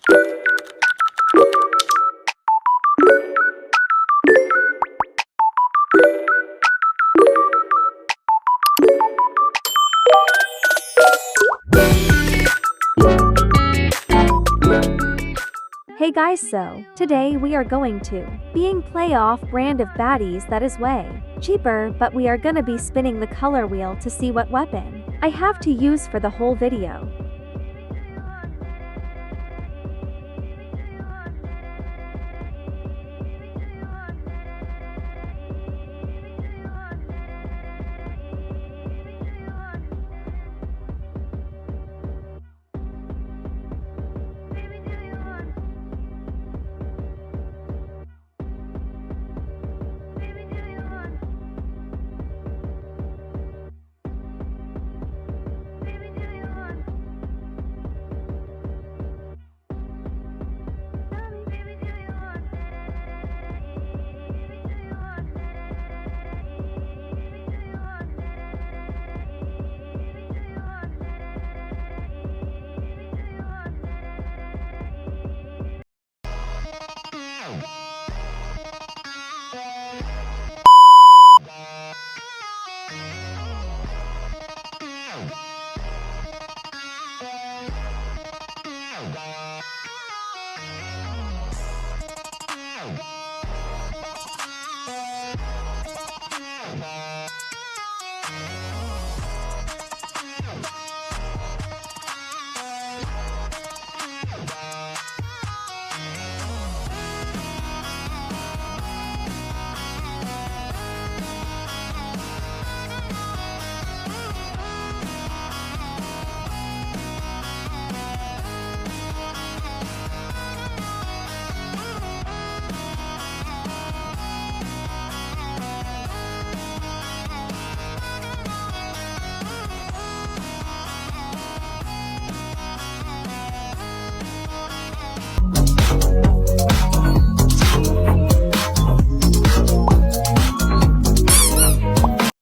Hey guys, so today we are going to being play off brand of baddies that is way cheaper, but we are gonna be spinning the color wheel to see what weapon I have to use for the whole video.